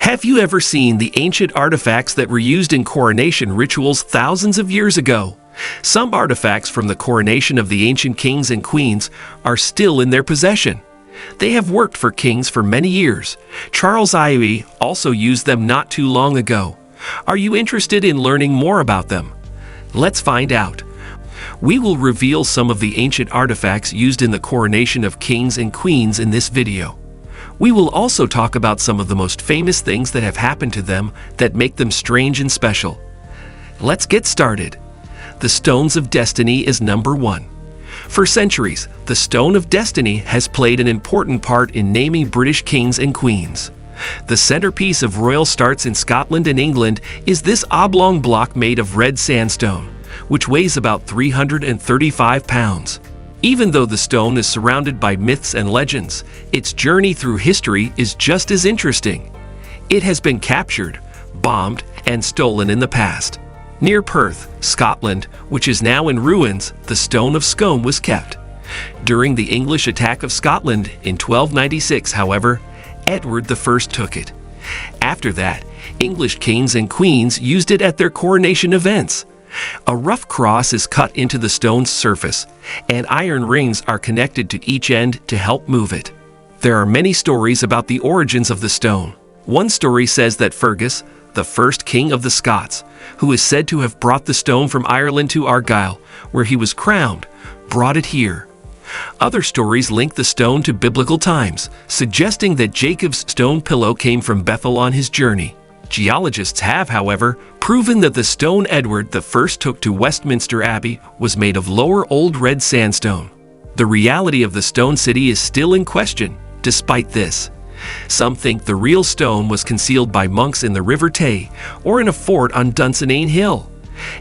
Have you ever seen the ancient artifacts that were used in coronation rituals thousands of years ago? Some artifacts from the coronation of the ancient kings and queens are still in their possession. They have worked for kings for many years. Charles I also used them not too long ago. Are you interested in learning more about them? Let's find out. We will reveal some of the ancient artifacts used in the coronation of kings and queens in this video. We will also talk about some of the most famous things that have happened to them that make them strange and special. Let's get started. The Stones of Destiny is number 1. For centuries, the Stone of Destiny has played an important part in naming British kings and queens. The centerpiece of royal starts in Scotland and England is this oblong block made of red sandstone, which weighs about 335 pounds. Even though the stone is surrounded by myths and legends, its journey through history is just as interesting. It has been captured, bombed, and stolen in the past. Near Perth, Scotland, which is now in ruins, the Stone of Scone was kept. During the English attack of Scotland in 1296, however, Edward I took it. After that, English kings and queens used it at their coronation events. A rough cross is cut into the stone's surface, and iron rings are connected to each end to help move it. There are many stories about the origins of the stone. One story says that Fergus, the first king of the Scots, who is said to have brought the stone from Ireland to Argyll, where he was crowned, brought it here. Other stories link the stone to biblical times, suggesting that Jacob's stone pillow came from Bethel on his journey. Geologists have, however, proven that the stone Edward I took to Westminster Abbey was made of lower Old Red sandstone. The reality of the stone city is still in question, despite this. Some think the real stone was concealed by monks in the River Tay or in a fort on Dunsinane Hill.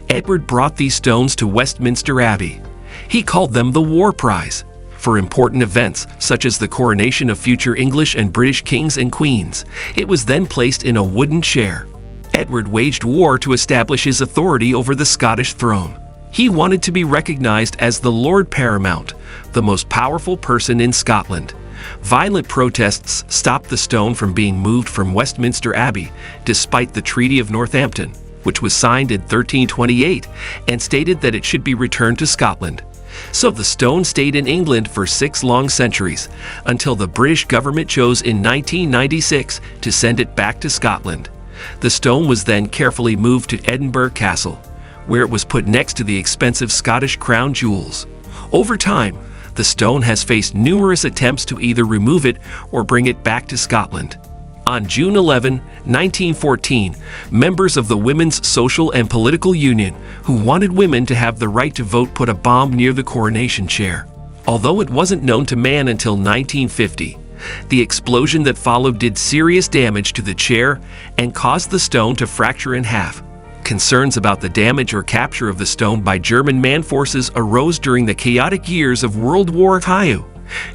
Edward brought these stones to Westminster Abbey. He called them the War Prize. For important events, such as the coronation of future English and British kings and queens, it was then placed in a wooden chair. Edward waged war to establish his authority over the Scottish throne. He wanted to be recognized as the Lord Paramount, the most powerful person in Scotland. Violent protests stopped the stone from being moved from Westminster Abbey, despite the Treaty of Northampton, which was signed in 1328 and stated that it should be returned to Scotland. So the stone stayed in England for 6 long centuries, until the British government chose in 1996 to send it back to Scotland. The stone was then carefully moved to Edinburgh Castle, where it was put next to the expensive Scottish crown jewels. Over time, the stone has faced numerous attempts to either remove it or bring it back to Scotland. On June 11, 1914, members of the Women's Social and Political Union, who wanted women to have the right to vote, put a bomb near the coronation chair. Although it wasn't known to man until 1950, the explosion that followed did serious damage to the chair and caused the stone to fracture in half. Concerns about the damage or capture of the stone by German man forces arose during the chaotic years of World War II.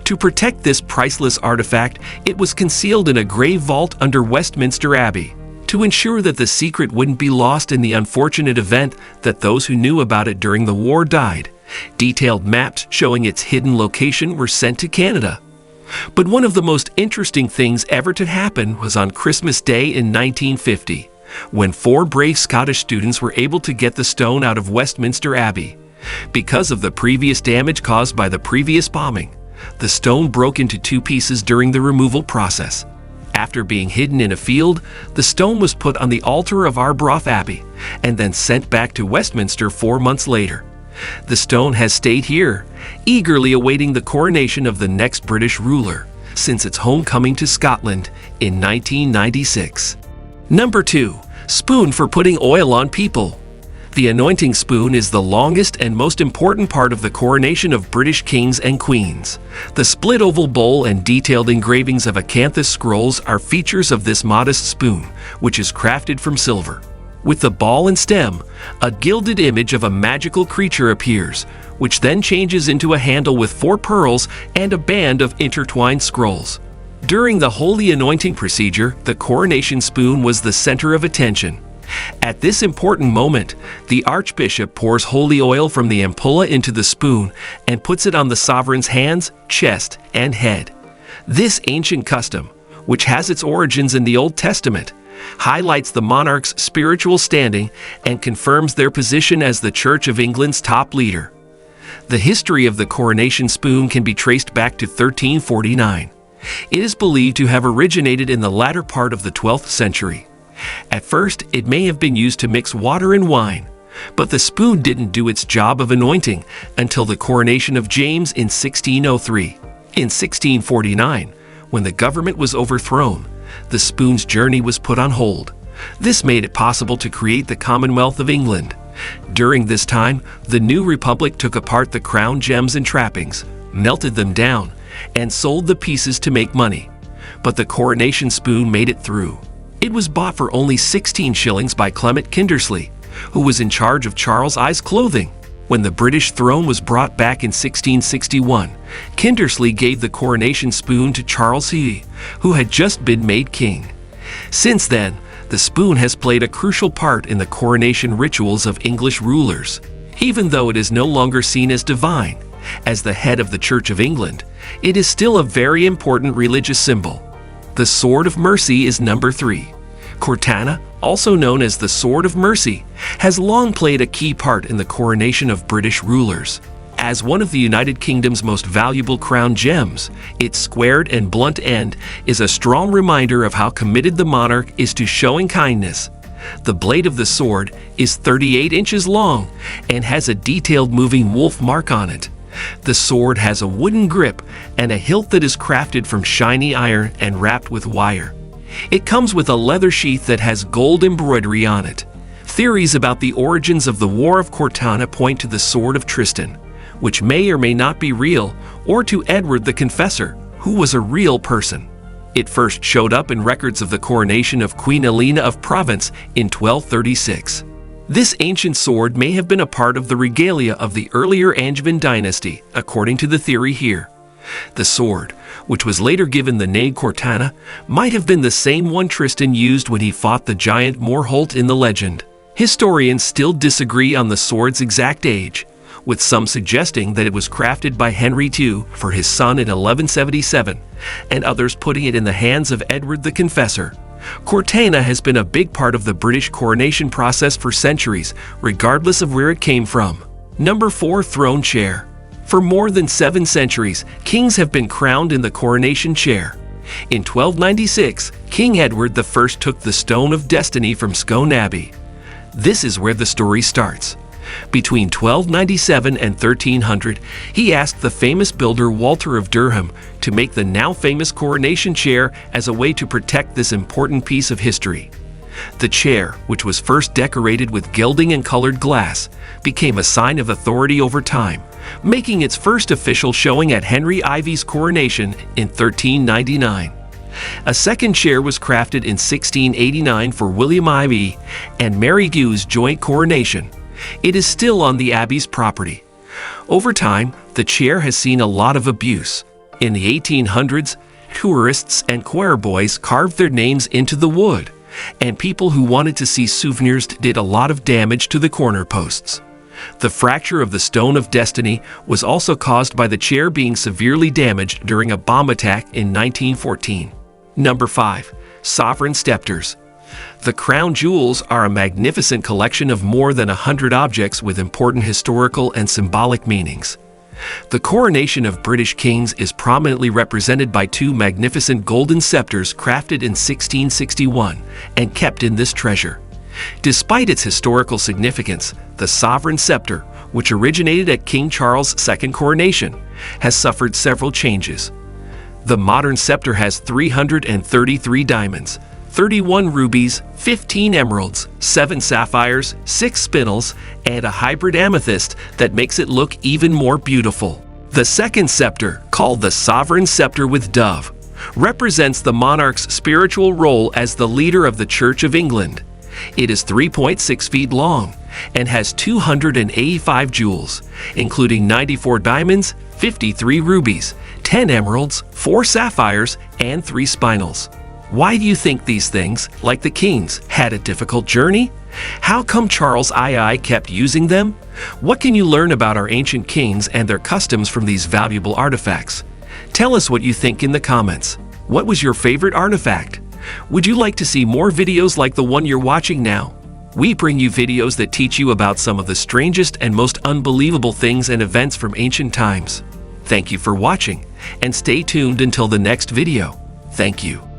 To protect this priceless artifact, it was concealed in a grave vault under Westminster Abbey, to ensure that the secret wouldn't be lost in the unfortunate event that those who knew about it during the war died. Detailed maps showing its hidden location were sent to Canada. But one of the most interesting things ever to happen was on Christmas Day in 1950, when 4 brave Scottish students were able to get the stone out of Westminster Abbey. Because of the previous damage caused by the previous bombing, the stone broke into 2 pieces during the removal process. After being hidden in a field, the stone was put on the altar of Arbroath Abbey and then sent back to Westminster 4 months later. The stone has stayed here, eagerly awaiting the coronation of the next British ruler, since its homecoming to Scotland in 1996. Number 2. Spoon for putting oil on people. The anointing spoon is the longest and most important part of the coronation of British kings and queens. The split oval bowl and detailed engravings of acanthus scrolls are features of this modest spoon, which is crafted from silver. With the ball and stem, a gilded image of a magical creature appears, which then changes into a handle with 4 pearls and a band of intertwined scrolls. During the holy anointing procedure, the coronation spoon was the center of attention. At this important moment, the archbishop pours holy oil from the ampulla into the spoon and puts it on the sovereign's hands, chest, and head. This ancient custom, which has its origins in the Old Testament, highlights the monarch's spiritual standing and confirms their position as the Church of England's top leader. The history of the coronation spoon can be traced back to 1349. It is believed to have originated in the latter part of the 12th century. At first, it may have been used to mix water and wine, but the spoon didn't do its job of anointing until the coronation of James in 1603. In 1649, when the government was overthrown, the spoon's journey was put on hold. This made it possible to create the Commonwealth of England. During this time, the new republic took apart the crown gems and trappings, melted them down, and sold the pieces to make money. But the coronation spoon made it through. It was bought for only 16 shillings by Clement Kindersley, who was in charge of Charles I's clothing. When the British throne was brought back in 1661, Kindersley gave the coronation spoon to Charles I, who had just been made king. Since then, the spoon has played a crucial part in the coronation rituals of English rulers. Even though it is no longer seen as divine, as the head of the Church of England, it is still a very important religious symbol. The Sword of Mercy is number 3. Cortana, also known as the Sword of Mercy, has long played a key part in the coronation of British rulers. As one of the United Kingdom's most valuable crown gems, its squared and blunt end is a strong reminder of how committed the monarch is to showing kindness. The blade of the sword is 38 inches long and has a detailed moving wolf mark on it. The sword has a wooden grip and a hilt that is crafted from shiny iron and wrapped with wire. It comes with a leather sheath that has gold embroidery on it. Theories about the origins of the War of Cortana point to the Sword of Tristan, which may or may not be real, or to Edward the Confessor, who was a real person. It first showed up in records of the coronation of Queen Elena of Provence in 1236. This ancient sword may have been a part of the regalia of the earlier Angevin dynasty, according to the theory here. The sword, which was later given the name Cortana, might have been the same one Tristan used when he fought the giant Morholt in the legend. Historians still disagree on the sword's exact age, with some suggesting that it was crafted by Henry II for his son in 1177, and others putting it in the hands of Edward the Confessor. Cortana has been a big part of the British coronation process for centuries, regardless of where it came from. Number 4. Throne Chair. For more than 7 centuries, kings have been crowned in the coronation chair. In 1296, King Edward I took the Stone of Destiny from Scone Abbey. This is where the story starts. Between 1297 and 1300, he asked the famous builder Walter of Durham to make the now famous coronation chair as a way to protect this important piece of history. The chair, which was first decorated with gilding and colored glass, became a sign of authority over time, making its first official showing at Henry Ivy's coronation in 1399. A second chair was crafted in 1689 for William Ivy and Mary Gue's joint coronation. It is still on the Abbey's property. Over time, the chair has seen a lot of abuse. In the 1800s, tourists and choir boys carved their names into the wood, and people who wanted to see souvenirs did a lot of damage to the corner posts. The fracture of the Stone of Destiny was also caused by the chair being severely damaged during a bomb attack in 1914. Number 5. Sovereign Scepters. The crown jewels are a magnificent collection of more than 100 objects with important historical and symbolic meanings. The coronation of British kings is prominently represented by 2 magnificent golden scepters crafted in 1661 and kept in this treasure. Despite its historical significance, the sovereign scepter, which originated at King Charles II's coronation, has suffered several changes. The modern scepter has 333 diamonds, 31 rubies, 15 emeralds, 7 sapphires, 6 spinels, and a hybrid amethyst that makes it look even more beautiful. The second scepter, called the Sovereign Scepter with Dove, represents the monarch's spiritual role as the leader of the Church of England. It is 3.6 feet long and has 285 jewels, including 94 diamonds, 53 rubies, 10 emeralds, 4 sapphires, and 3 spinels. Why do you think these things, like the king's, had a difficult journey? How come Charles II kept using them? What can you learn about our ancient kings and their customs from these valuable artifacts? Tell us what you think in the comments. What was your favorite artifact? Would you like to see more videos like the one you're watching now? We bring you videos that teach you about some of the strangest and most unbelievable things and events from ancient times. Thank you for watching, and stay tuned until the next video. Thank you.